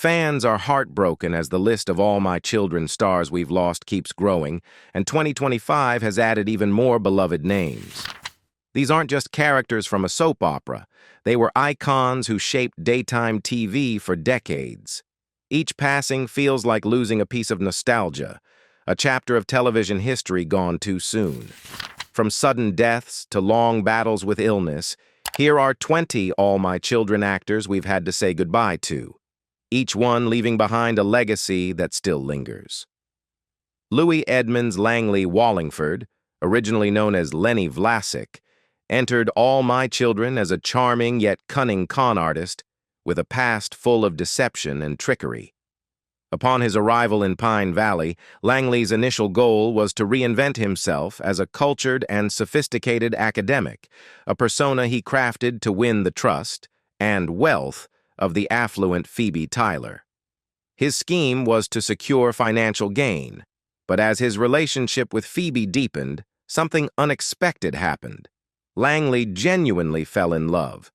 Fans are heartbroken as the list of All My Children stars we've lost keeps growing, and 2025 has added even more beloved names. These aren't just characters from a soap opera. They were icons who shaped daytime TV for decades. Each passing feels like losing a piece of nostalgia, a chapter of television history gone too soon. From sudden deaths to long battles with illness, here are 20 All My Children actors we've had to say goodbye to, each one leaving behind a legacy that still lingers. Louisie Edmunds Langley Wallingford, originally known as Lenny Vlasic, entered All My Children as a charming yet cunning con artist with a past full of deception and trickery. Upon his arrival in Pine Valley, Langley's initial goal was to reinvent himself as a cultured and sophisticated academic, a persona he crafted to win the trust and wealth of the affluent Phoebe Tyler. His scheme was to secure financial gain, but as his relationship with Phoebe deepened, something unexpected happened. Langley genuinely fell in love.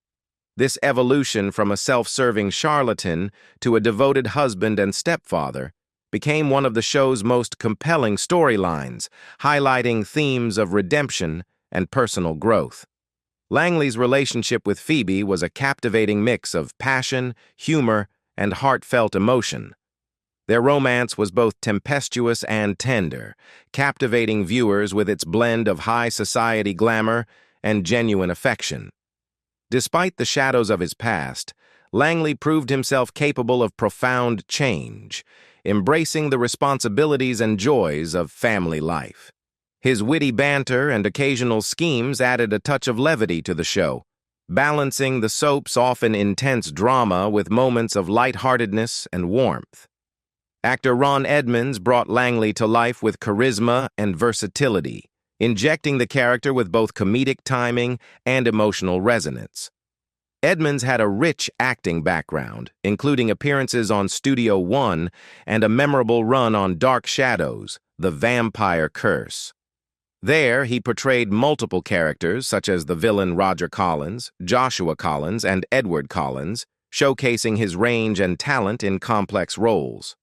This evolution from a self-serving charlatan to a devoted husband and stepfather became one of the show's most compelling storylines, highlighting themes of redemption and personal growth. Langley's relationship with Phoebe was a captivating mix of passion, humor, and heartfelt emotion. Their romance was both tempestuous and tender, captivating viewers with its blend of high society glamour and genuine affection. Despite the shadows of his past, Langley proved himself capable of profound change, embracing the responsibilities and joys of family life. His witty banter and occasional schemes added a touch of levity to the show, balancing the soap's often intense drama with moments of lightheartedness and warmth. Actor Ron Edmonds brought Langley to life with charisma and versatility, injecting the character with both comedic timing and emotional resonance. Edmonds had a rich acting background, including appearances on Studio One and a memorable run on Dark Shadows, The Vampire Curse. There, he portrayed multiple characters such as the villain Roger Collins, Joshua Collins, and Edward Collins, showcasing his range and talent in complex roles.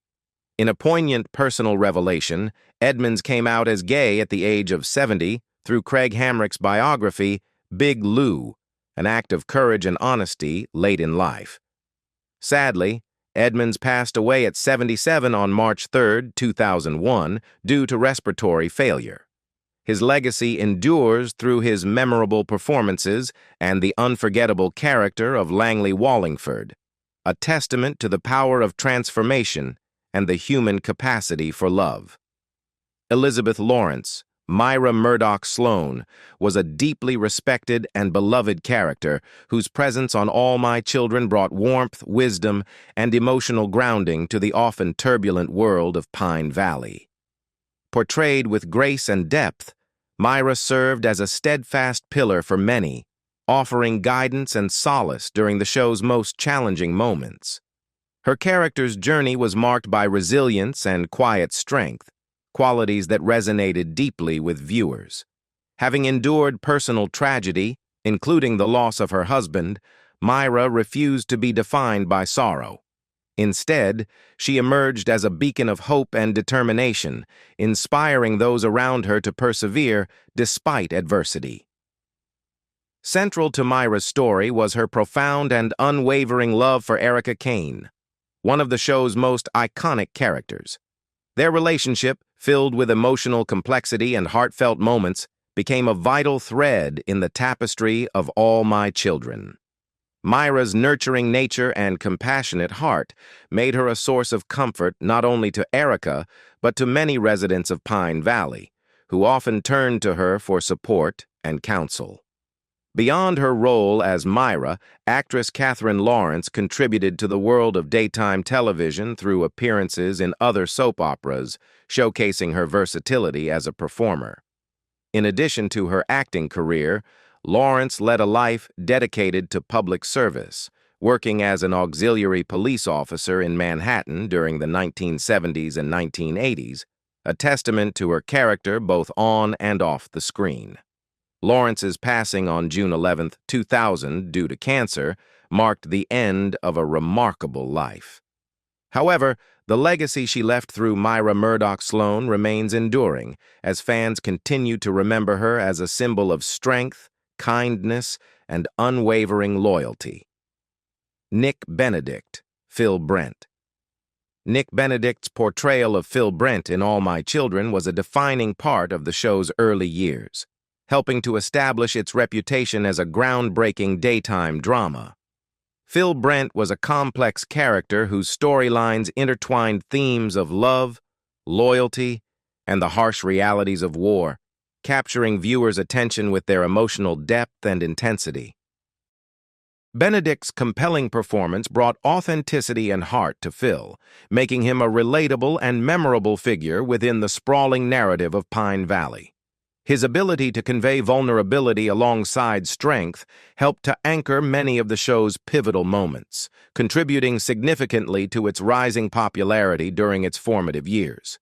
In a poignant personal revelation, Edmonds came out as gay at the age of 70 through Craig Hamrick's biography, Big Lou, an act of courage and honesty late in life. Sadly, Edmonds passed away at 77 on March 3, 2001, due to respiratory failure. His legacy endures through his memorable performances and the unforgettable character of Langley Wallingford, a testament to the power of transformation and the human capacity for love. Elizabeth Lawrence, Myra Murdoch Sloan, was a deeply respected and beloved character whose presence on All My Children brought warmth, wisdom, and emotional grounding to the often turbulent world of Pine Valley. Portrayed with grace and depth, Myra served as a steadfast pillar for many, offering guidance and solace during the show's most challenging moments. Her character's journey was marked by resilience and quiet strength, qualities that resonated deeply with viewers. Having endured personal tragedy, including the loss of her husband, Myra refused to be defined by sorrow. Instead, she emerged as a beacon of hope and determination, inspiring those around her to persevere despite adversity. Central to Myra's story was her profound and unwavering love for Erica Kane, one of the show's most iconic characters. Their relationship, filled with emotional complexity and heartfelt moments, became a vital thread in the tapestry of All My Children. Myra's nurturing nature and compassionate heart made her a source of comfort not only to Erica, but to many residents of Pine Valley, who often turned to her for support and counsel. Beyond her role as Myra, actress Catherine Lawrence contributed to the world of daytime television through appearances in other soap operas, showcasing her versatility as a performer. In addition to her acting career, Lawrence led a life dedicated to public service, working as an auxiliary police officer in Manhattan during the 1970s and 1980s, a testament to her character both on and off the screen. Lawrence's passing on June 11, 2000, due to cancer, marked the end of a remarkable life. However, the legacy she left through Myra Murdoch Sloan remains enduring, as fans continue to remember her as a symbol of strength, kindness, and unwavering loyalty. Nick Benedict, Phil Brent. Nick Benedict's portrayal of Phil Brent in All My Children was a defining part of the show's early years, helping to establish its reputation as a groundbreaking daytime drama. Phil Brent was a complex character whose storylines intertwined themes of love, loyalty, and the harsh realities of war, capturing viewers' attention with their emotional depth and intensity. Benedict's compelling performance brought authenticity and heart to Phil, making him a relatable and memorable figure within the sprawling narrative of Pine Valley. His ability to convey vulnerability alongside strength helped to anchor many of the show's pivotal moments, contributing significantly to its rising popularity during its formative years.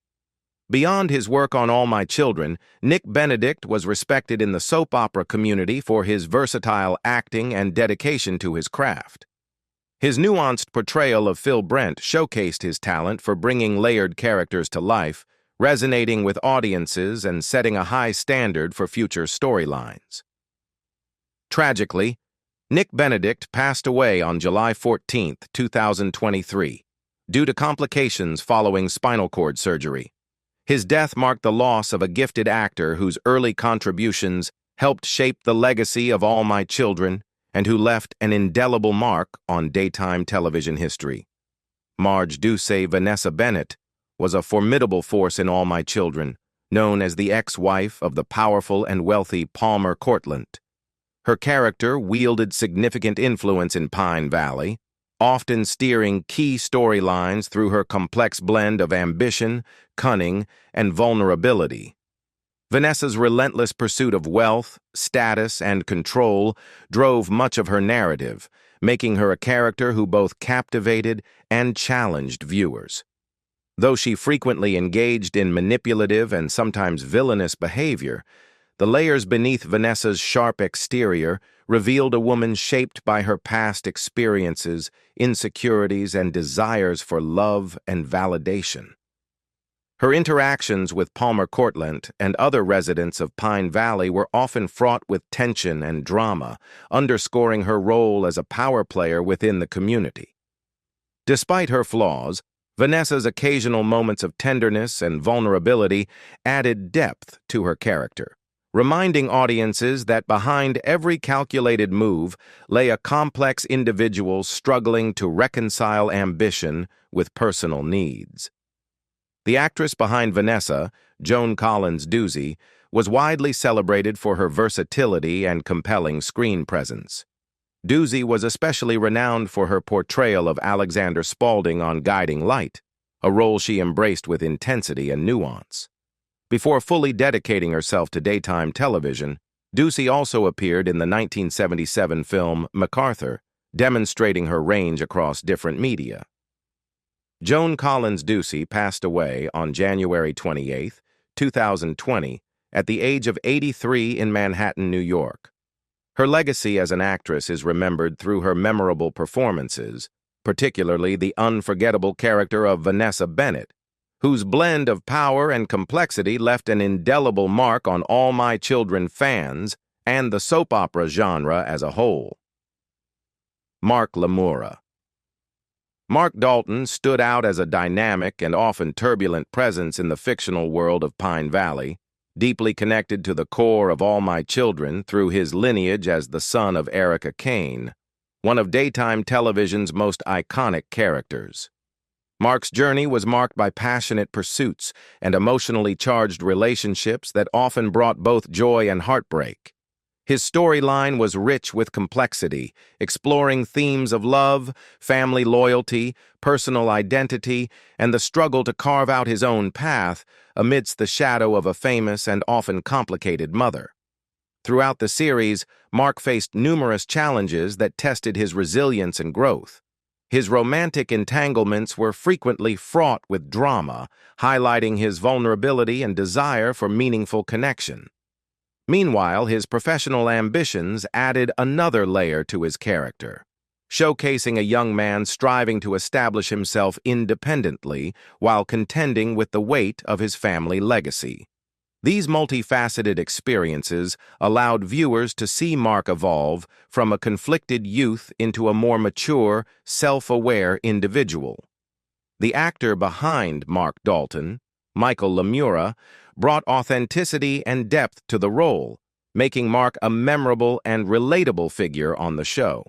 Beyond his work on All My Children, Nick Benedict was respected in the soap opera community for his versatile acting and dedication to his craft. His nuanced portrayal of Phil Brent showcased his talent for bringing layered characters to life, resonating with audiences and setting a high standard for future storylines. Tragically, Nick Benedict passed away on July 14, 2023, due to complications following spinal cord surgery. His death marked the loss of a gifted actor whose early contributions helped shape the legacy of All My Children and who left an indelible mark on daytime television history. Marge Ducey Vanessa Bennett was a formidable force in All My Children, known as the ex-wife of the powerful and wealthy Palmer Courtland. Her character wielded significant influence in Pine Valley, often steering key storylines through her complex blend of ambition, cunning, and vulnerability. Vanessa's relentless pursuit of wealth, status, and control drove much of her narrative, making her a character who both captivated and challenged viewers. Though she frequently engaged in manipulative and sometimes villainous behavior, the layers beneath Vanessa's sharp exterior revealed a woman shaped by her past experiences, insecurities, and desires for love and validation. Her interactions with Palmer Courtland and other residents of Pine Valley were often fraught with tension and drama, underscoring her role as a power player within the community. Despite her flaws, Vanessa's occasional moments of tenderness and vulnerability added depth to her character, reminding audiences that behind every calculated move lay a complex individual struggling to reconcile ambition with personal needs. The actress behind Vanessa, Joan Collins-Dusey, was widely celebrated for her versatility and compelling screen presence. Dusey was especially renowned for her portrayal of Alexander Spaulding on Guiding Light, a role she embraced with intensity and nuance. Before fully dedicating herself to daytime television, Dusey also appeared in the 1977 film MacArthur, demonstrating her range across different media. Joan Collins-Dusey passed away on January 28, 2020, at the age of 83 in Manhattan, New York. Her legacy as an actress is remembered through her memorable performances, particularly the unforgettable character of Vanessa Bennett, whose blend of power and complexity left an indelible mark on All My Children fans and the soap opera genre as a whole. Mark Lamura. Mark Dalton stood out as a dynamic and often turbulent presence in the fictional world of Pine Valley, deeply connected to the core of All My Children through his lineage as the son of Erica Kane, one of daytime television's most iconic characters. Mark's journey was marked by passionate pursuits and emotionally charged relationships that often brought both joy and heartbreak. His storyline was rich with complexity, exploring themes of love, family loyalty, personal identity, and the struggle to carve out his own path amidst the shadow of a famous and often complicated mother. Throughout the series, Mark faced numerous challenges that tested his resilience and growth. His romantic entanglements were frequently fraught with drama, highlighting his vulnerability and desire for meaningful connection. Meanwhile, his professional ambitions added another layer to his character, showcasing a young man striving to establish himself independently while contending with the weight of his family legacy. These multifaceted experiences allowed viewers to see Mark evolve from a conflicted youth into a more mature, self-aware individual. The actor behind Mark Dalton, Michael Lamura, brought authenticity and depth to the role, making Mark a memorable and relatable figure on the show.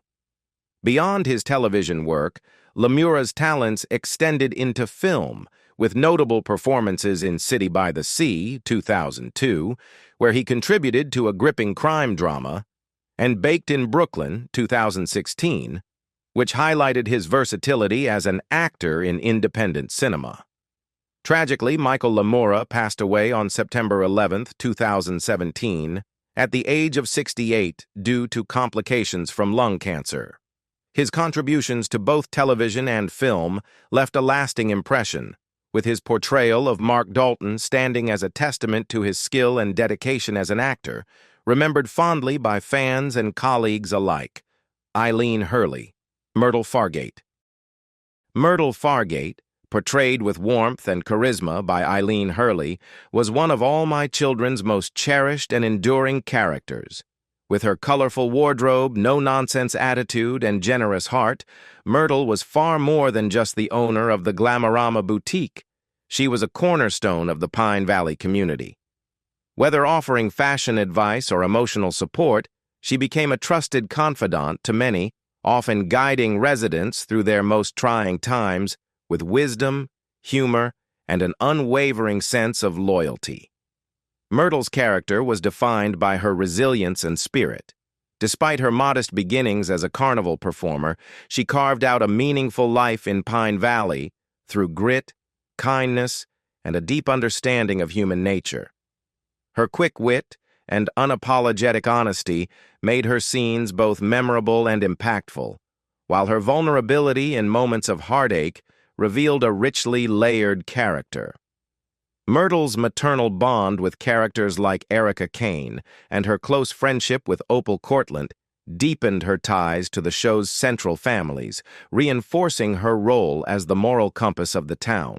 Beyond his television work, Lamura's talents extended into film, with notable performances in City by the Sea, 2002, where he contributed to a gripping crime drama, and Baked in Brooklyn, 2016, which highlighted his versatility as an actor in independent cinema. Tragically, Michael Lamura passed away on September 11, 2017, at the age of 68 due to complications from lung cancer. His contributions to both television and film left a lasting impression, with his portrayal of Mark Dalton standing as a testament to his skill and dedication as an actor, remembered fondly by fans and colleagues alike. Eileen Hurley, Myrtle Fargate. Myrtle Fargate, portrayed with warmth and charisma by Eileen Hurley, was one of All My Children's most cherished and enduring characters. With her colorful wardrobe, no-nonsense attitude, and generous heart, Myrtle was far more than just the owner of the Glamorama boutique. She was a cornerstone of the Pine Valley community. Whether offering fashion advice or emotional support, she became a trusted confidant to many, often guiding residents through their most trying times with wisdom, humor, and an unwavering sense of loyalty. Myrtle's character was defined by her resilience and spirit. Despite her modest beginnings as a carnival performer, she carved out a meaningful life in Pine Valley through grit, kindness, and a deep understanding of human nature. Her quick wit and unapologetic honesty made her scenes both memorable and impactful, while her vulnerability in moments of heartache revealed a richly layered character. Myrtle's maternal bond with characters like Erica Kane and her close friendship with Opal Cortlandt deepened her ties to the show's central families, reinforcing her role as the moral compass of the town.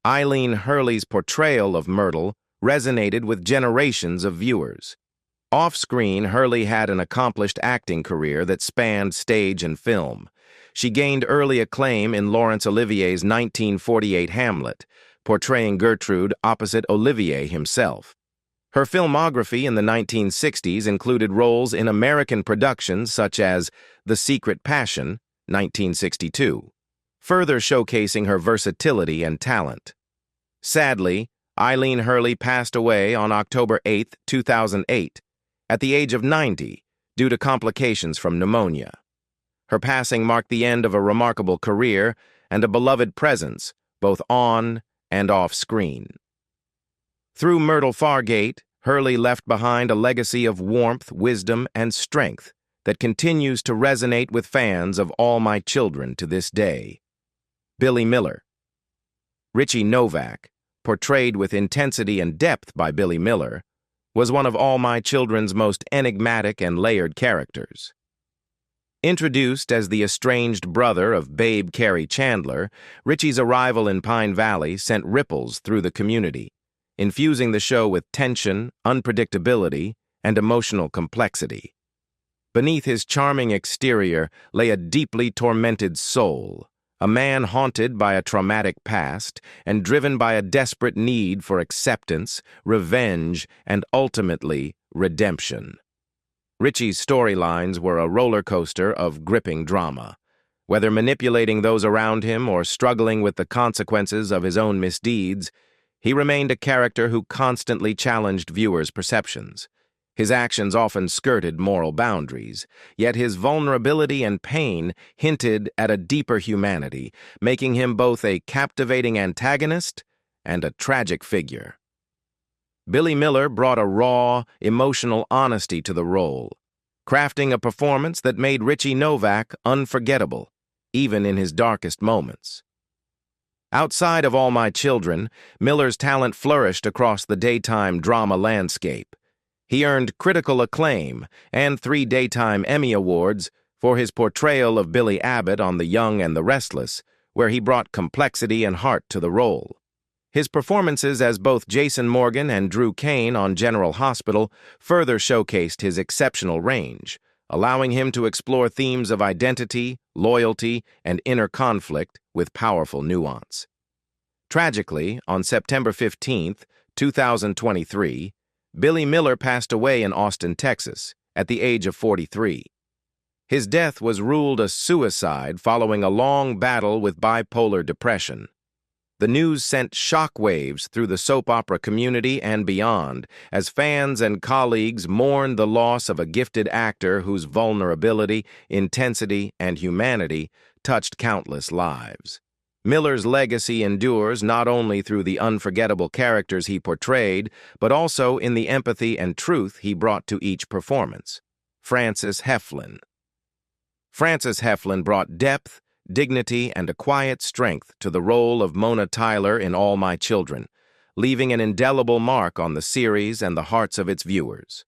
Eileen Hurley's portrayal of Myrtle resonated with generations of viewers. Off-screen, Hurley had an accomplished acting career that spanned stage and film. She gained early acclaim in Laurence Olivier's 1948 Hamlet, portraying Gertrude opposite Olivier himself. Her filmography in the 1960s included roles in American productions such as The Secret Passion, 1962, further showcasing her versatility and talent. Sadly, Eileen Hurley passed away on October 8, 2008, at the age of 90, due to complications from pneumonia. Her passing marked the end of a remarkable career and a beloved presence, both on and off-screen. Through Myrtle Fargate, Hurley left behind a legacy of warmth, wisdom, and strength that continues to resonate with fans of All My Children to this day. Billy Miller. Richie Novak, portrayed with intensity and depth by Billy Miller, was one of All My Children's most enigmatic and layered characters. Introduced as the estranged brother of Babe Carey Chandler, Richie's arrival in Pine Valley sent ripples through the community, infusing the show with tension, unpredictability, and emotional complexity. Beneath his charming exterior lay a deeply tormented soul, a man haunted by a traumatic past and driven by a desperate need for acceptance, revenge, and ultimately, redemption. Richie's storylines were a roller coaster of gripping drama. Whether manipulating those around him or struggling with the consequences of his own misdeeds, he remained a character who constantly challenged viewers' perceptions. His actions often skirted moral boundaries, yet his vulnerability and pain hinted at a deeper humanity, making him both a captivating antagonist and a tragic figure. Billy Miller brought a raw, emotional honesty to the role, crafting a performance that made Richie Novak unforgettable, even in his darkest moments. Outside of All My Children, Miller's talent flourished across the daytime drama landscape. He earned critical acclaim and 3 Daytime Emmy Awards for his portrayal of Billy Abbott on The Young and the Restless, where he brought complexity and heart to the role. His performances as both Jason Morgan and Drew Kane on General Hospital further showcased his exceptional range, allowing him to explore themes of identity, loyalty, and inner conflict with powerful nuance. Tragically, on September 15, 2023, Billy Miller passed away in Austin, Texas, at the age of 43. His death was ruled a suicide following a long battle with bipolar depression. The news sent shockwaves through the soap opera community and beyond, as fans and colleagues mourned the loss of a gifted actor whose vulnerability, intensity, and humanity touched countless lives. Miller's legacy endures not only through the unforgettable characters he portrayed, but also in the empathy and truth he brought to each performance. Frances Heftlin. Frances Heftlin brought depth, dignity, and a quiet strength to the role of Mona Tyler in All My Children, leaving an indelible mark on the series and the hearts of its viewers.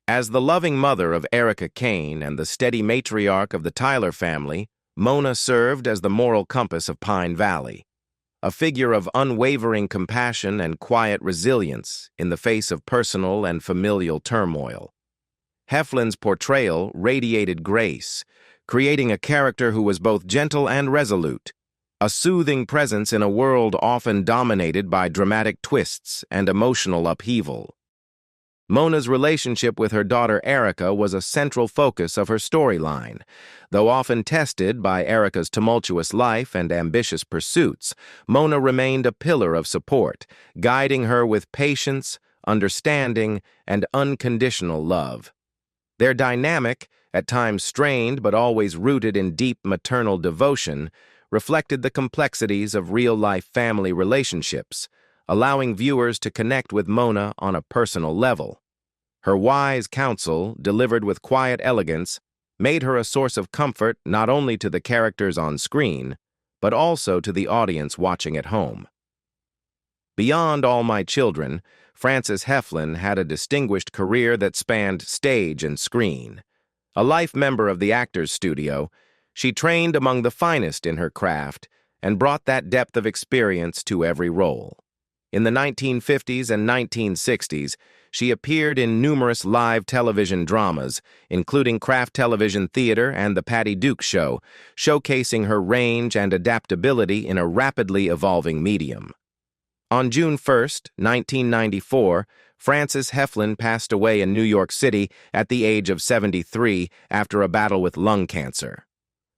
As the loving mother of Erica Kane and the steady matriarch of the Tyler family, Mona served as the moral compass of Pine Valley, a figure of unwavering compassion and quiet resilience in the face of personal and familial turmoil. Heflin's portrayal radiated grace, creating a character who was both gentle and resolute, a soothing presence in a world often dominated by dramatic twists and emotional upheaval. Mona's relationship with her daughter Erica was a central focus of her storyline. Though often tested by Erica's tumultuous life and ambitious pursuits, Mona remained a pillar of support, guiding her with patience, understanding, and unconditional love. Their dynamic, at times strained but always rooted in deep maternal devotion, reflected the complexities of real-life family relationships, allowing viewers to connect with Mona on a personal level. Her wise counsel, delivered with quiet elegance, made her a source of comfort not only to the characters on screen, but also to the audience watching at home. Beyond All My Children, Frances Heftlin had a distinguished career that spanned stage and screen. A life member of the Actors Studio, she trained among the finest in her craft and brought that depth of experience to every role. In the 1950s and 1960s, she appeared in numerous live television dramas, including Kraft Television Theater and The Patty Duke Show, showcasing her range and adaptability in a rapidly evolving medium. On June 1, 1994, Frances Heftlin passed away in New York City at the age of 73 after a battle with lung cancer.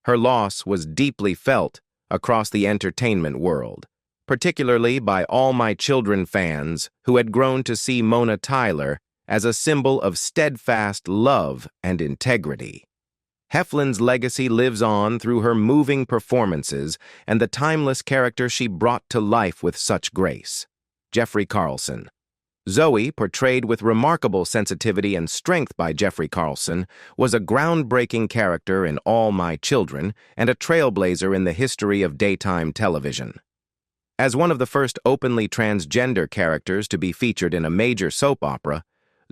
Her loss was deeply felt across the entertainment world, particularly by All My Children fans who had grown to see Mona Tyler as a symbol of steadfast love and integrity. Heflin's legacy lives on through her moving performances and the timeless character she brought to life with such grace. Jeffrey Carlson. Zoe, portrayed with remarkable sensitivity and strength by Jeffrey Carlson, was a groundbreaking character in All My Children and a trailblazer in the history of daytime television. As one of the first openly transgender characters to be featured in a major soap opera,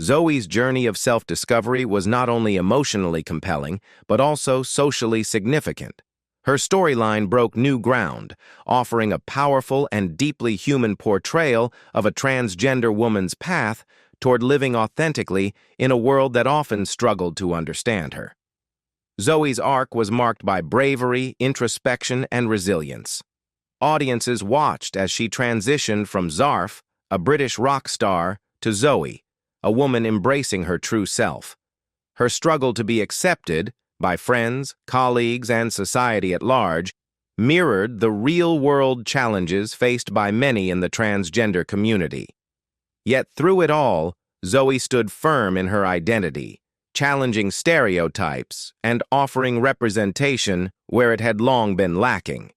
Zoe's journey of self-discovery was not only emotionally compelling, but also socially significant. Her storyline broke new ground, offering a powerful and deeply human portrayal of a transgender woman's path toward living authentically in a world that often struggled to understand her. Zoe's arc was marked by bravery, introspection, and resilience. Audiences watched as she transitioned from Zarf, a British rock star, to Zoe, a woman embracing her true self. Her struggle to be accepted by friends, colleagues, and society at large mirrored the real-world challenges faced by many in the transgender community. Yet through it all, Zoe stood firm in her identity, challenging stereotypes and offering representation where it had long been lacking.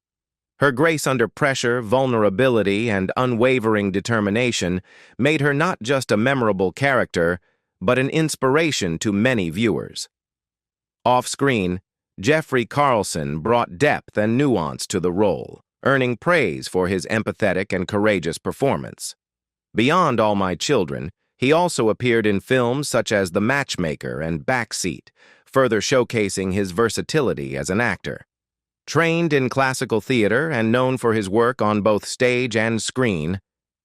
Her grace under pressure, vulnerability, and unwavering determination made her not just a memorable character, but an inspiration to many viewers. Off-screen, Jeffrey Carlson brought depth and nuance to the role, earning praise for his empathetic and courageous performance. Beyond All My Children, he also appeared in films such as The Matchmaker and Backseat, further showcasing his versatility as an actor. Trained in classical theater and known for his work on both stage and screen,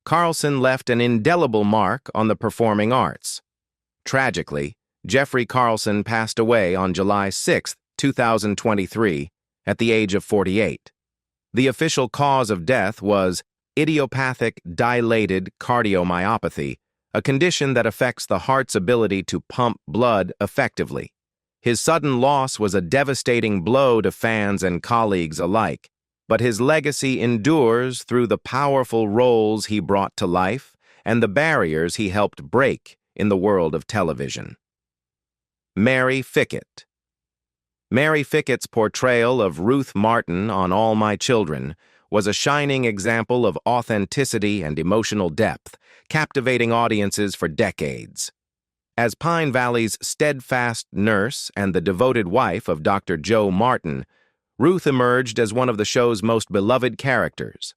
Carlson left an indelible mark on the performing arts. Tragically, Jeffrey Carlson passed away on July 6, 2023, at the age of 48. The official cause of death was idiopathic dilated cardiomyopathy, a condition that affects the heart's ability to pump blood effectively. His sudden loss was a devastating blow to fans and colleagues alike, but his legacy endures through the powerful roles he brought to life and the barriers he helped break in the world of television. Mary Ficket. Mary Ficket's portrayal of Ruth Martin on All My Children was a shining example of authenticity and emotional depth, captivating audiences for decades. As Pine Valley's steadfast nurse and the devoted wife of Dr. Joe Martin, Ruth emerged as one of the show's most beloved characters.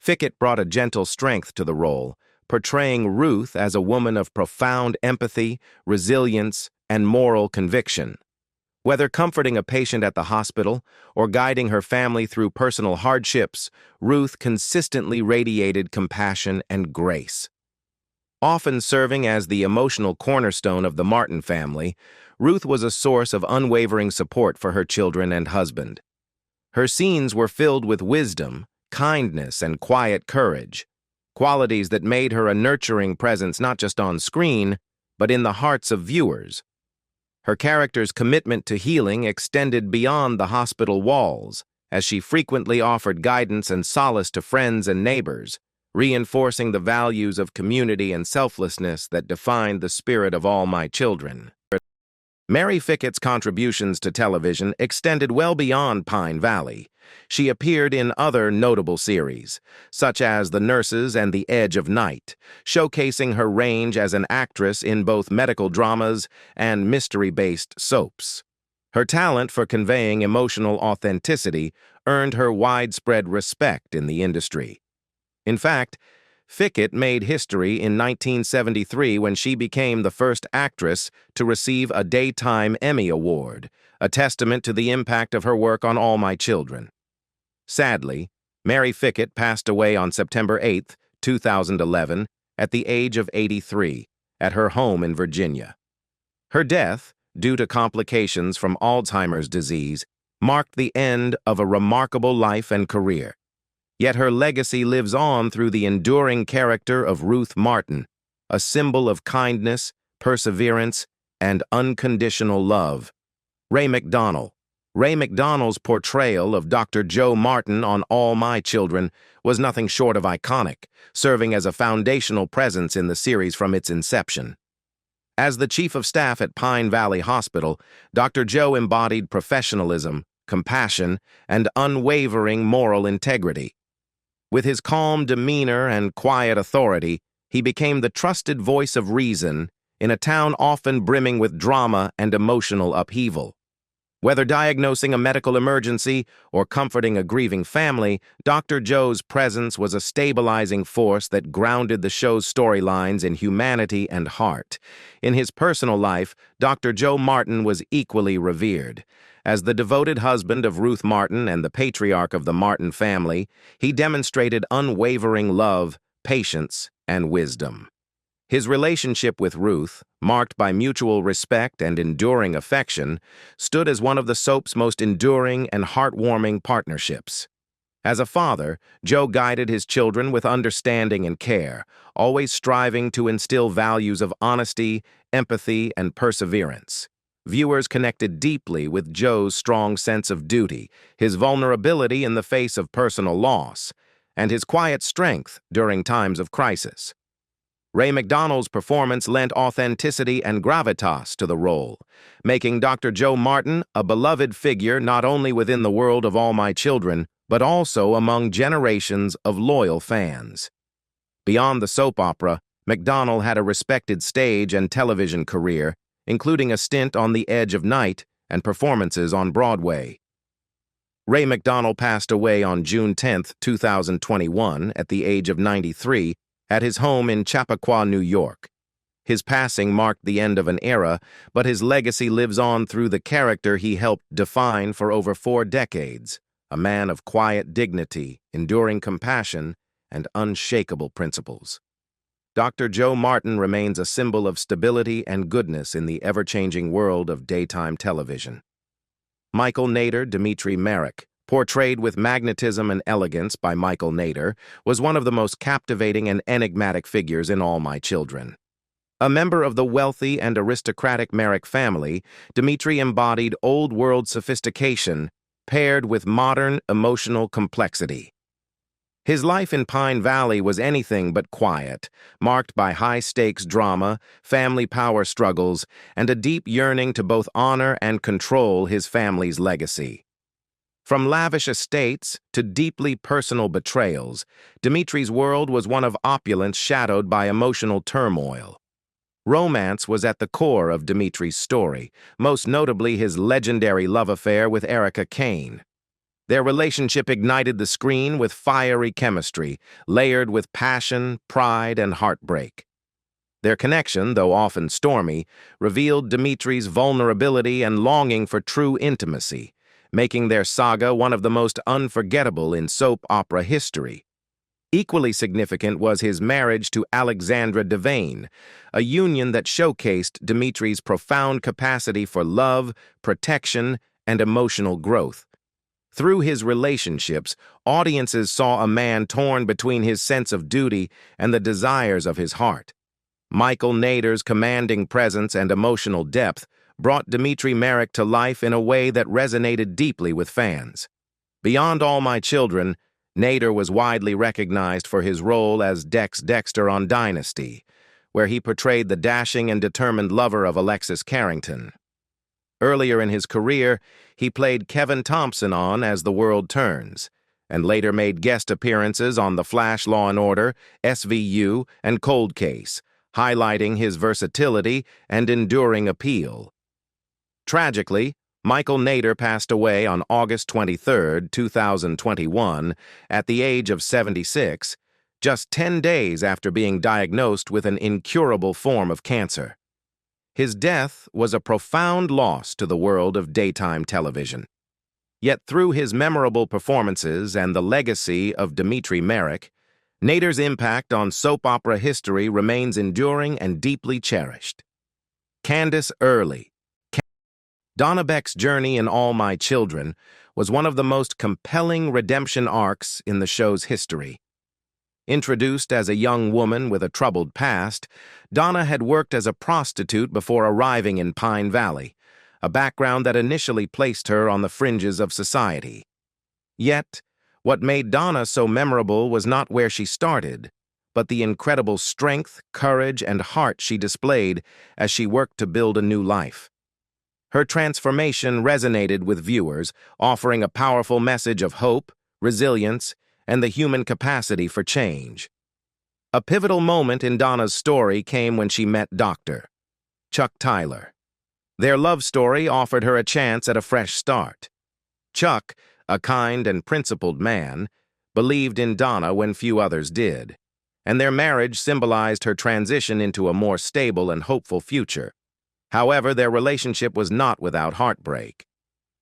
Ficket brought a gentle strength to the role, portraying Ruth as a woman of profound empathy, resilience, and moral conviction. Whether comforting a patient at the hospital or guiding her family through personal hardships, Ruth consistently radiated compassion and grace. Often serving as the emotional cornerstone of the Martin family, Ruth was a source of unwavering support for her children and husband. Her scenes were filled with wisdom, kindness, and quiet courage, qualities that made her a nurturing presence not just on screen, but in the hearts of viewers. Her character's commitment to healing extended beyond the hospital walls, as she frequently offered guidance and solace to friends and neighbors, reinforcing the values of community and selflessness that defined the spirit of All My Children. Mary Ficket's contributions to television extended well beyond Pine Valley. She appeared in other notable series, such as The Nurses and The Edge of Night, showcasing her range as an actress in both medical dramas and mystery-based soaps. Her talent for conveying emotional authenticity earned her widespread respect in the industry. In fact, Ficket made history in 1973 when she became the first actress to receive a Daytime Emmy Award, a testament to the impact of her work on All My Children. Sadly, Mary Ficket passed away on September 8, 2011, at the age of 83, at her home in Virginia. Her death, due to complications from Alzheimer's disease, marked the end of a remarkable life and career. Yet her legacy lives on through the enduring character of Ruth Martin, a symbol of kindness, perseverance, and unconditional love. Ray Macdonald's portrayal of Dr. Joe Martin on All My Children was nothing short of iconic, serving as a foundational presence in the series from its inception. As the chief of staff at Pine Valley Hospital, Dr. Joe embodied professionalism, compassion, and unwavering moral integrity. With his calm demeanor and quiet authority, he became the trusted voice of reason in a town often brimming with drama and emotional upheaval. Whether diagnosing a medical emergency or comforting a grieving family, Dr. Joe's presence was a stabilizing force that grounded the show's storylines in humanity and heart. In his personal life, Dr. Joe Martin was equally revered. As the devoted husband of Ruth Martin and the patriarch of the Martin family, he demonstrated unwavering love, patience, and wisdom. His relationship with Ruth, marked by mutual respect and enduring affection, stood as one of the soap's most enduring and heartwarming partnerships. As a father, Joe guided his children with understanding and care, always striving to instill values of honesty, empathy, and perseverance. Viewers connected deeply with Joe's strong sense of duty, his vulnerability in the face of personal loss, and his quiet strength during times of crisis. Ray Macdonald's performance lent authenticity and gravitas to the role, making Dr. Joe Martin a beloved figure not only within the world of All My Children, but also among generations of loyal fans. Beyond the soap opera, Macdonald had a respected stage and television career, including a stint on The Edge of Night and performances on Broadway. Ray Macdonald passed away on June 10, 2021, at the age of 93, at his home in Chappaqua, New York. His passing marked the end of an era, but his legacy lives on through the character he helped define for over 4 decades, a man of quiet dignity, enduring compassion, and unshakable principles. Dr. Joe Martin remains a symbol of stability and goodness in the ever-changing world of daytime television. Michael Nader Dimitri Merrick, portrayed with magnetism and elegance by Michael Nader, was one of the most captivating and enigmatic figures in All My Children. A member of the wealthy and aristocratic Merrick family, Dimitri embodied old-world sophistication paired with modern emotional complexity. His life in Pine Valley was anything but quiet, marked by high-stakes drama, family power struggles, and a deep yearning to both honor and control his family's legacy. From lavish estates to deeply personal betrayals, Dimitri's world was one of opulence shadowed by emotional turmoil. Romance was at the core of Dimitri's story, most notably his legendary love affair with Erica Kane. Their relationship ignited the screen with fiery chemistry, layered with passion, pride, and heartbreak. Their connection, though often stormy, revealed Dimitri's vulnerability and longing for true intimacy, making their saga one of the most unforgettable in soap opera history. Equally significant was his marriage to Alexandra Devane, a union that showcased Dimitri's profound capacity for love, protection, and emotional growth. Through his relationships, audiences saw a man torn between his sense of duty and the desires of his heart. Michael Nader's commanding presence and emotional depth brought Dimitri Merrick to life in a way that resonated deeply with fans. Beyond All My Children, Nader was widely recognized for his role as Dex Dexter on Dynasty, where he portrayed the dashing and determined lover of Alexis Carrington. Earlier in his career, he played Kevin Thompson on As the World Turns, and later made guest appearances on The Flash, Law & Order, SVU, and Cold Case, highlighting his versatility and enduring appeal. Tragically, Michael Nader passed away on August 23, 2021, at the age of 76, just 10 days after being diagnosed with an incurable form of cancer. His death was a profound loss to the world of daytime television. Yet through his memorable performances and the legacy of Dimitri Merrick, Nader's impact on soap opera history remains enduring and deeply cherished. Candace Early. Donna Beck's journey in All My Children was one of the most compelling redemption arcs in the show's history. Introduced as a young woman with a troubled past, Donna had worked as a prostitute before arriving in Pine Valley, a background that initially placed her on the fringes of society. Yet, what made Donna so memorable was not where she started, but the incredible strength, courage, and heart she displayed as she worked to build a new life. Her transformation resonated with viewers, offering a powerful message of hope, resilience, and the human capacity for change. A pivotal moment in Donna's story came when she met Dr. Chuck Tyler. Their love story offered her a chance at a fresh start. Chuck, a kind and principled man, believed in Donna when few others did, and their marriage symbolized her transition into a more stable and hopeful future. However, their relationship was not without heartbreak.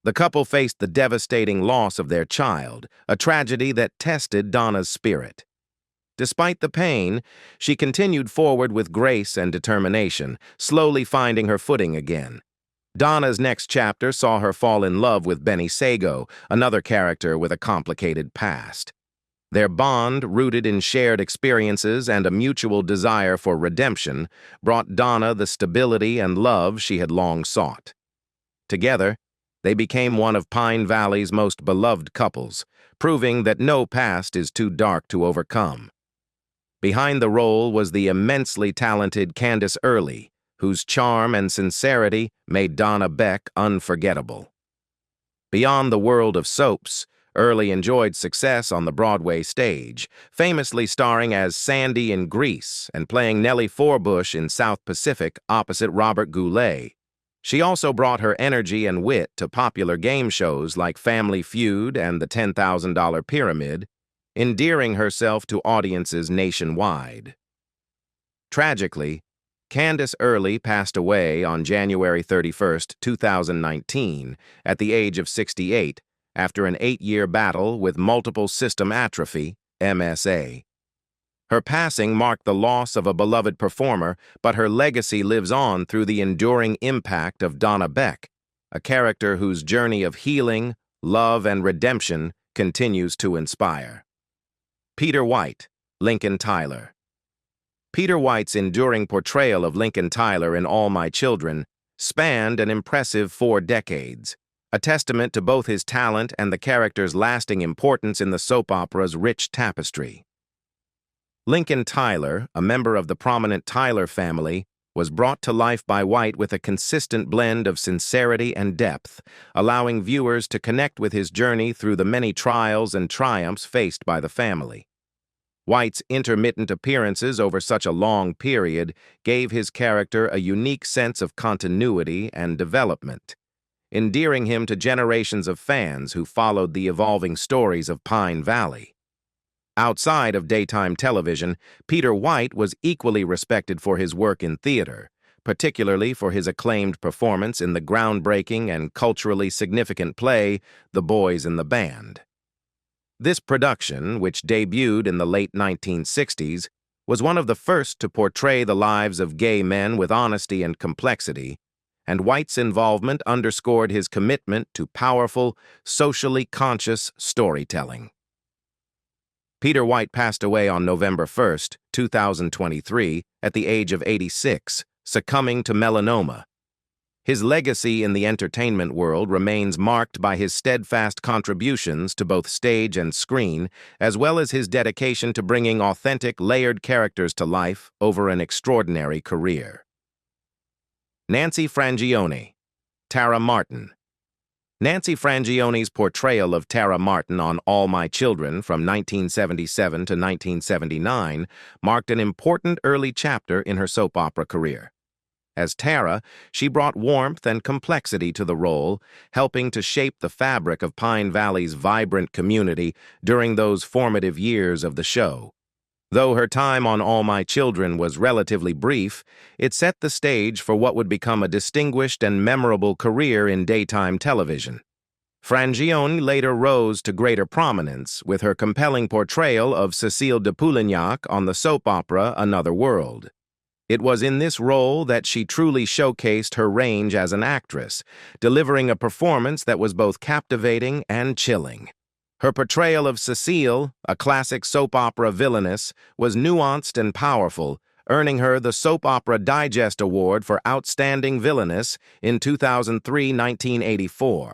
The couple faced the devastating loss of their child, a tragedy that tested Donna's spirit. Despite the pain, she continued forward with grace and determination, slowly finding her footing again. Donna's next chapter saw her fall in love with Benny Sago, another character with a complicated past. Their bond, rooted in shared experiences and a mutual desire for redemption, brought Donna the stability and love she had long sought. Together, they became one of Pine Valley's most beloved couples, proving that no past is too dark to overcome. Behind the role was the immensely talented Candace Early, whose charm and sincerity made Donna Beck unforgettable. Beyond the world of soaps, Early enjoyed success on the Broadway stage, famously starring as Sandy in Grease and playing Nellie Forbush in South Pacific opposite Robert Goulet. She also brought her energy and wit to popular game shows like Family Feud and the $10,000 Pyramid, endearing herself to audiences nationwide. Tragically, Candace Early passed away on January 31st, 2019, at the age of 68, after an 8-year battle with multiple system atrophy, MSA. Her passing marked the loss of a beloved performer, but her legacy lives on through the enduring impact of Donna Beck, a character whose journey of healing, love, and redemption continues to inspire. Peter White, Lincoln Tyler. Peter White's enduring portrayal of Lincoln Tyler in All My Children spanned an impressive 4 decades, a testament to both his talent and the character's lasting importance in the soap opera's rich tapestry. Lincoln Tyler, a member of the prominent Tyler family, was brought to life by White with a consistent blend of sincerity and depth, allowing viewers to connect with his journey through the many trials and triumphs faced by the family. White's intermittent appearances over such a long period gave his character a unique sense of continuity and development, endearing him to generations of fans who followed the evolving stories of Pine Valley. Outside of daytime television, Peter White was equally respected for his work in theater, particularly for his acclaimed performance in the groundbreaking and culturally significant play, The Boys in the Band. This production, which debuted in the late 1960s, was one of the first to portray the lives of gay men with honesty and complexity, and White's involvement underscored his commitment to powerful, socially conscious storytelling. Peter White passed away on November 1, 2023, at the age of 86, succumbing to melanoma. His legacy in the entertainment world remains marked by his steadfast contributions to both stage and screen, as well as his dedication to bringing authentic, layered characters to life over an extraordinary career. Nancy Frangione, Tara Martin. Nancy Frangione's portrayal of Tara Martin on All My Children from 1977 to 1979 marked an important early chapter in her soap opera career. As Tara, she brought warmth and complexity to the role, helping to shape the fabric of Pine Valley's vibrant community during those formative years of the show. Though her time on All My Children was relatively brief, it set the stage for what would become a distinguished and memorable career in daytime television. Frangione later rose to greater prominence with her compelling portrayal of Cécile de Polignac on the soap opera Another World. It was in this role that she truly showcased her range as an actress, delivering a performance that was both captivating and chilling. Her portrayal of Cécile, a classic soap opera villainess, was nuanced and powerful, earning her the Soap Opera Digest Award for Outstanding Villainess in 2003-1984.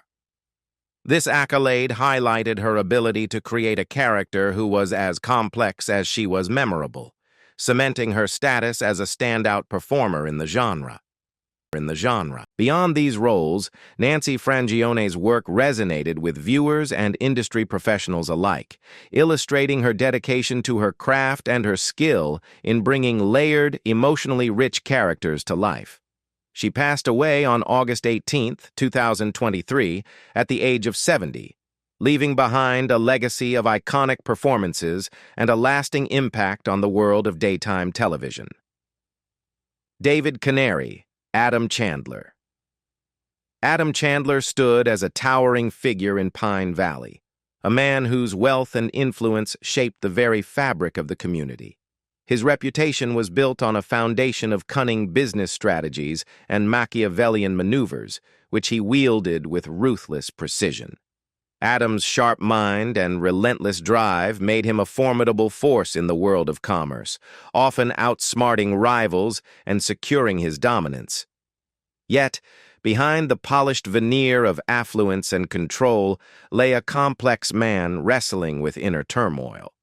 This accolade highlighted her ability to create a character who was as complex as she was memorable, cementing her status as a standout performer in the genre. Beyond these roles, Nancy Frangione's work resonated with viewers and industry professionals alike, illustrating her dedication to her craft and her skill in bringing layered, emotionally rich characters to life. She passed away on August 18, 2023, at the age of 70, leaving behind a legacy of iconic performances and a lasting impact on the world of daytime television. David Canary, Adam Chandler. Adam Chandler stood as a towering figure in Pine Valley, a man whose wealth and influence shaped the very fabric of the community. His reputation was built on a foundation of cunning business strategies and Machiavellian maneuvers, which he wielded with ruthless precision. Adam's sharp mind and relentless drive made him a formidable force in the world of commerce, often outsmarting rivals and securing his dominance. Yet, behind the polished veneer of affluence and control lay a complex man wrestling with inner turmoil.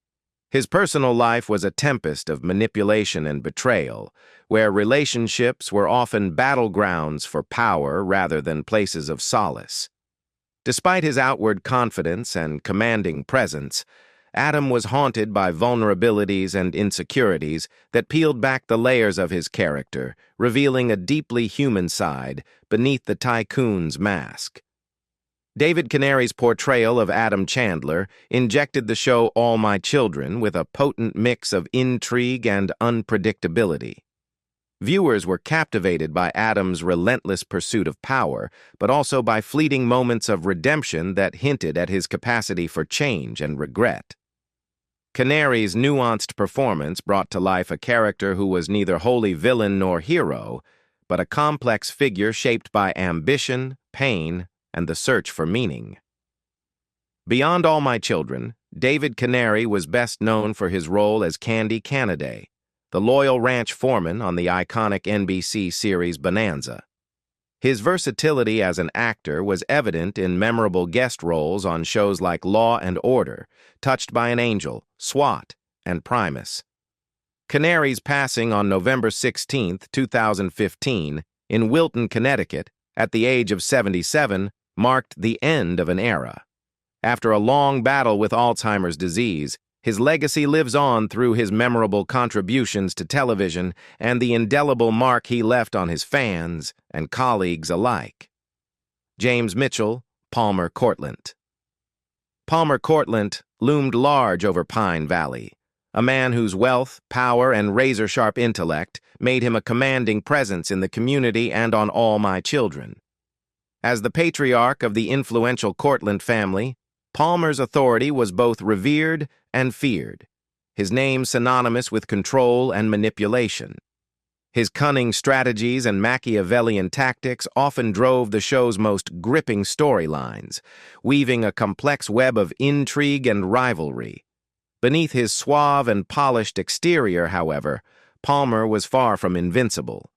His personal life was a tempest of manipulation and betrayal, where relationships were often battlegrounds for power rather than places of solace. Despite his outward confidence and commanding presence, Adam was haunted by vulnerabilities and insecurities that peeled back the layers of his character, revealing a deeply human side beneath the tycoon's mask. David Canary's portrayal of Adam Chandler injected the show All My Children with a potent mix of intrigue and unpredictability. Viewers were captivated by Adam's relentless pursuit of power, but also by fleeting moments of redemption that hinted at his capacity for change and regret. Canary's nuanced performance brought to life a character who was neither wholly villain nor hero, but a complex figure shaped by ambition, pain, and the search for meaning. Beyond All My Children, David Canary was best known for his role as Candy Canaday, the loyal ranch foreman on the iconic NBC series Bonanza. His versatility as an actor was evident in memorable guest roles on shows like Law and Order, Touched by an Angel, SWAT, and Primus. Canary's passing on November 16, 2015, in Wilton, Connecticut, at the age of 77, marked the end of an era. After a long battle with Alzheimer's disease, his legacy lives on through his memorable contributions to television and the indelible mark he left on his fans and colleagues alike. James Mitchell, Palmer Courtland. Palmer Courtland loomed large over Pine Valley, a man whose wealth, power, and razor-sharp intellect made him a commanding presence in the community and on All My Children. As the patriarch of the influential Courtland family, Palmer's authority was both revered and feared, his name synonymous with control and manipulation. His cunning strategies and Machiavellian tactics often drove the show's most gripping storylines, weaving a complex web of intrigue and rivalry. Beneath his suave and polished exterior, however, Palmer was far from invincible.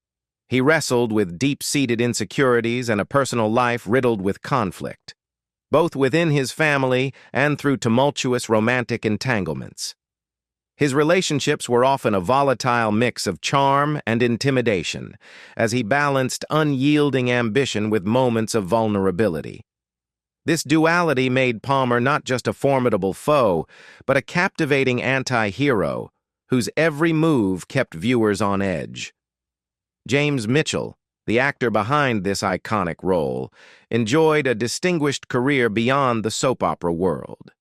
He wrestled with deep-seated insecurities and a personal life riddled with conflict, both within his family and through tumultuous romantic entanglements. His relationships were often a volatile mix of charm and intimidation, as he balanced unyielding ambition with moments of vulnerability. This duality made Palmer not just a formidable foe, but a captivating anti-hero whose every move kept viewers on edge. James Mitchell, the actor behind this iconic role, enjoyed a distinguished career beyond the soap opera world.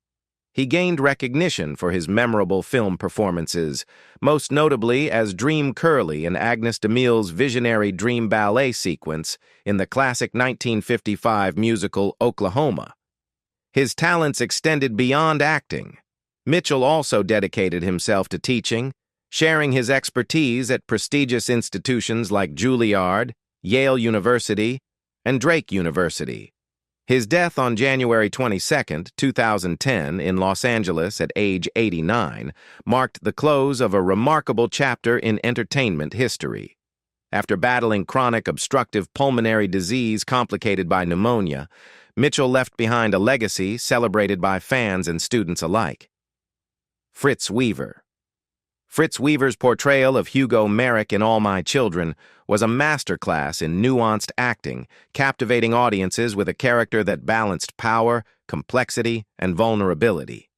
He gained recognition for his memorable film performances, most notably as Dream Curly in Agnes DeMille's visionary dream ballet sequence in the classic 1955 musical Oklahoma. His talents extended beyond acting. Mitchell also dedicated himself to teaching, sharing his expertise at prestigious institutions like Juilliard, Yale University, and Drake University. His death on January 22, 2010, in Los Angeles at age 89, marked the close of a remarkable chapter in entertainment history. After battling chronic obstructive pulmonary disease complicated by pneumonia, Mitchell left behind a legacy celebrated by fans and students alike. Fritz Weaver. Fritz Weaver's portrayal of Hugo Merrick in All My Children was a masterclass in nuanced acting, captivating audiences with a character that balanced power, complexity, and vulnerability.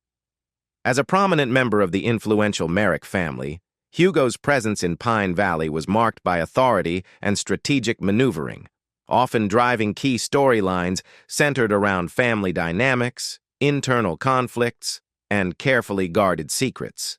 As a prominent member of the influential Merrick family, Hugo's presence in Pine Valley was marked by authority and strategic maneuvering, often driving key storylines centered around family dynamics, internal conflicts, and carefully guarded secrets.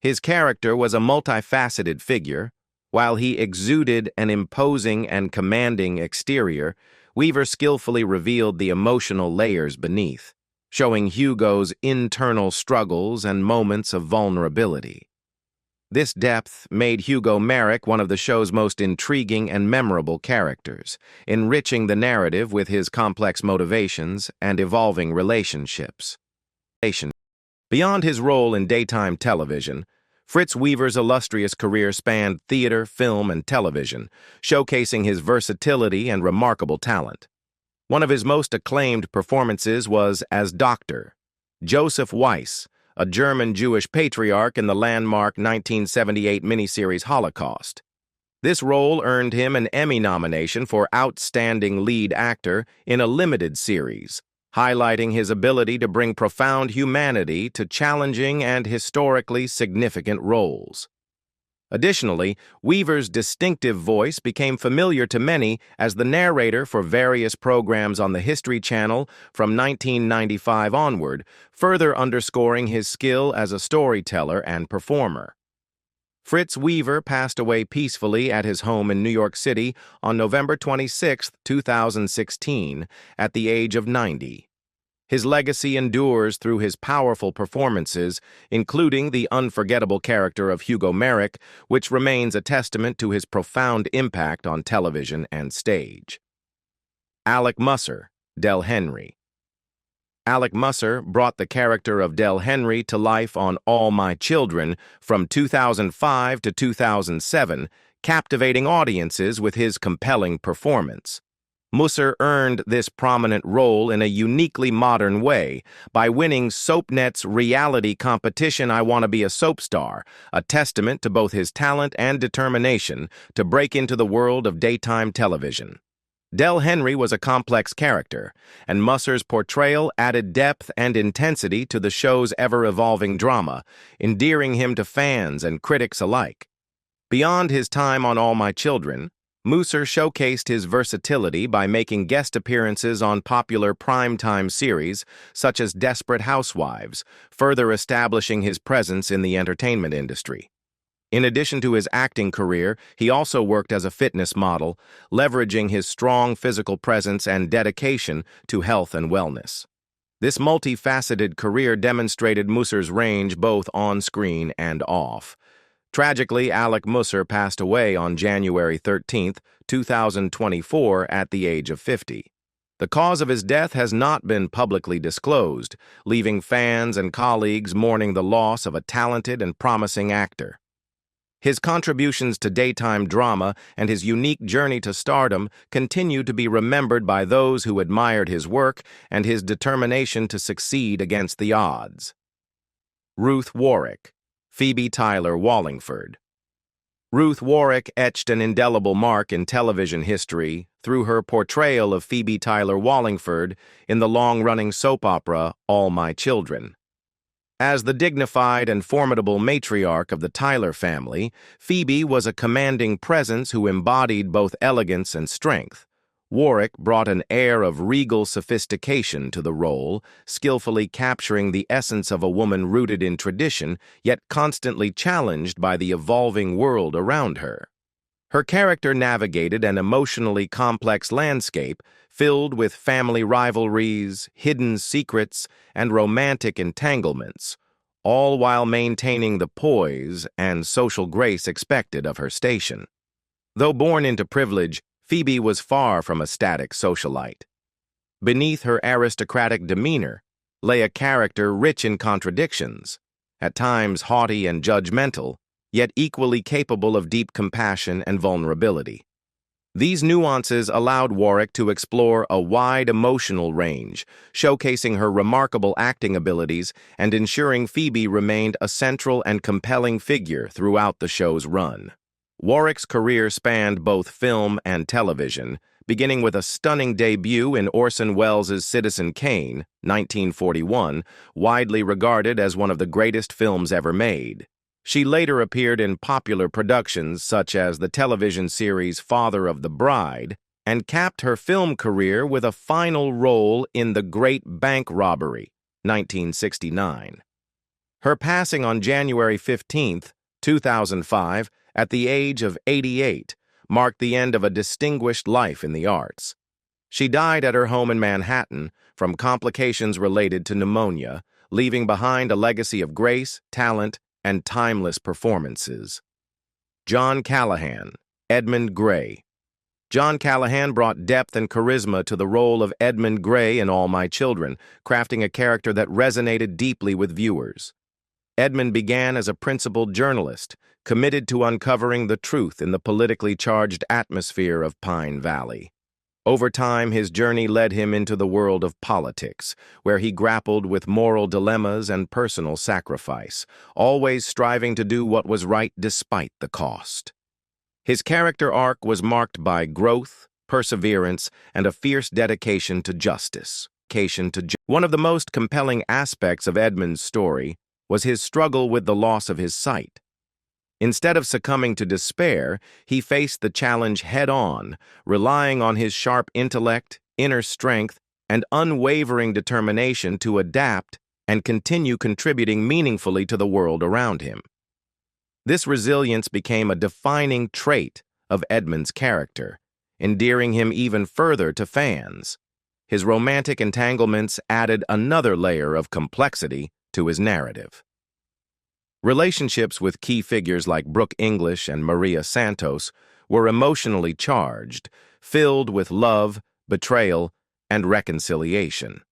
His character was a multifaceted figure. While he exuded an imposing and commanding exterior, Weaver skillfully revealed the emotional layers beneath, showing Hugo's internal struggles and moments of vulnerability. This depth made Hugo Merrick one of the show's most intriguing and memorable characters, enriching the narrative with his complex motivations and evolving relationships. Beyond his role in daytime television, Fritz Weaver's illustrious career spanned theater, film, and television, showcasing his versatility and remarkable talent. One of his most acclaimed performances was as Dr. Joseph Weiss, a German-Jewish patriarch in the landmark 1978 miniseries Holocaust. This role earned him an Emmy nomination for Outstanding Lead Actor in a limited series, highlighting his ability to bring profound humanity to challenging and historically significant roles. Additionally, Weaver's distinctive voice became familiar to many as the narrator for various programs on the History Channel from 1995 onward, further underscoring his skill as a storyteller and performer. Fritz Weaver passed away peacefully at his home in New York City on November 26, 2016, at the age of 90. His legacy endures through his powerful performances, including the unforgettable character of Hugo Merrick, which remains a testament to his profound impact on television and stage. Alec Muser, Del Henry. Alec Muser brought the character of Del Henry to life on All My Children from 2005 to 2007, captivating audiences with his compelling performance. Muser earned this prominent role in a uniquely modern way by winning SoapNet's reality competition I Want to Be a Soap Star, a testament to both his talent and determination to break into the world of daytime television. Del Henry was a complex character, and Muser's portrayal added depth and intensity to the show's ever-evolving drama, endearing him to fans and critics alike. Beyond his time on All My Children, Muser showcased his versatility by making guest appearances on popular primetime series such as Desperate Housewives, further establishing his presence in the entertainment industry. In addition to his acting career, he also worked as a fitness model, leveraging his strong physical presence and dedication to health and wellness. This multifaceted career demonstrated Muser's range both on-screen and off. Tragically, Alec Muser passed away on January 13, 2024, at the age of 50. The cause of his death has not been publicly disclosed, leaving fans and colleagues mourning the loss of a talented and promising actor. His contributions to daytime drama and his unique journey to stardom continue to be remembered by those who admired his work and his determination to succeed against the odds. Ruth Warick, Phoebe Tyler Wallingford. Ruth Warick etched an indelible mark in television history through her portrayal of Phoebe Tyler Wallingford in the long-running soap opera All My Children. As the dignified and formidable matriarch of the Tyler family, Phoebe was a commanding presence who embodied both elegance and strength. Warick brought an air of regal sophistication to the role, skillfully capturing the essence of a woman rooted in tradition, yet constantly challenged by the evolving world around her. Her character navigated an emotionally complex landscape filled with family rivalries, hidden secrets, and romantic entanglements, all while maintaining the poise and social grace expected of her station. Though born into privilege, Phoebe was far from a static socialite. Beneath her aristocratic demeanor lay a character rich in contradictions, at times haughty and judgmental, yet equally capable of deep compassion and vulnerability. These nuances allowed Warick to explore a wide emotional range, showcasing her remarkable acting abilities and ensuring Phoebe remained a central and compelling figure throughout the show's run. Warick's career spanned both film and television, beginning with a stunning debut in Orson Welles' Citizen Kane, 1941, widely regarded as one of the greatest films ever made. She later appeared in popular productions such as the television series Father of the Bride, and capped her film career with a final role in The Great Bank Robbery, 1969. Her passing on January 15, 2005, at the age of 88, marked the end of a distinguished life in the arts. She died at her home in Manhattan from complications related to pneumonia, leaving behind a legacy of grace, talent, and timeless performances. John Callahan, Edmund Gray. John Callahan brought depth and charisma to the role of Edmund Gray in All My Children, crafting a character that resonated deeply with viewers. Edmund began as a principled journalist, committed to uncovering the truth in the politically charged atmosphere of Pine Valley. Over time, his journey led him into the world of politics, where he grappled with moral dilemmas and personal sacrifice, always striving to do what was right despite the cost. His character arc was marked by growth, perseverance, and a fierce dedication to justice. One of the most compelling aspects of Edmund's story was his struggle with the loss of his sight. Instead of succumbing to despair, he faced the challenge head-on, relying on his sharp intellect, inner strength, and unwavering determination to adapt and continue contributing meaningfully to the world around him. This resilience became a defining trait of Edmunds' character, endearing him even further to fans. His romantic entanglements added another layer of complexity to his narrative. Relationships with key figures like Brooke English and Maria Santos were emotionally charged, filled with love, betrayal, and reconciliation.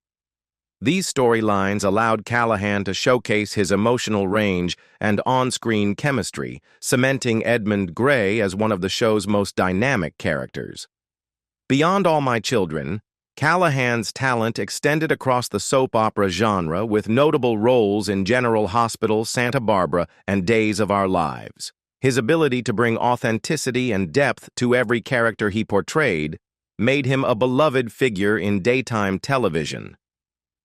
These storylines allowed Callahan to showcase his emotional range and on-screen chemistry, cementing Edmund Gray as one of the show's most dynamic characters. Beyond All My Children, Callahan's talent extended across the soap opera genre with notable roles in General Hospital, Santa Barbara, and Days of Our Lives. His ability to bring authenticity and depth to every character he portrayed made him a beloved figure in daytime television.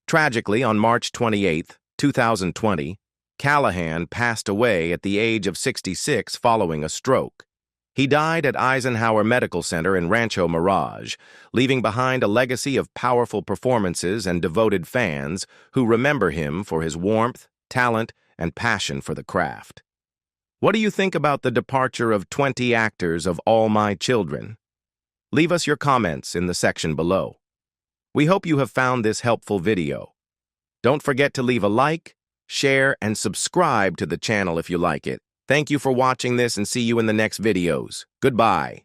Tragically, on March 28, 2020, Callahan passed away at the age of 66 following a stroke. He died at Eisenhower Medical Center in Rancho Mirage, leaving behind a legacy of powerful performances and devoted fans who remember him for his warmth, talent, and passion for the craft. What do you think about the departure of 20 actors of All My Children? Leave us your comments in the section below. We hope you have found this helpful video. Don't forget to leave a like, share, and subscribe to the channel if you like it. Thank you for watching this and see you in the next videos. Goodbye.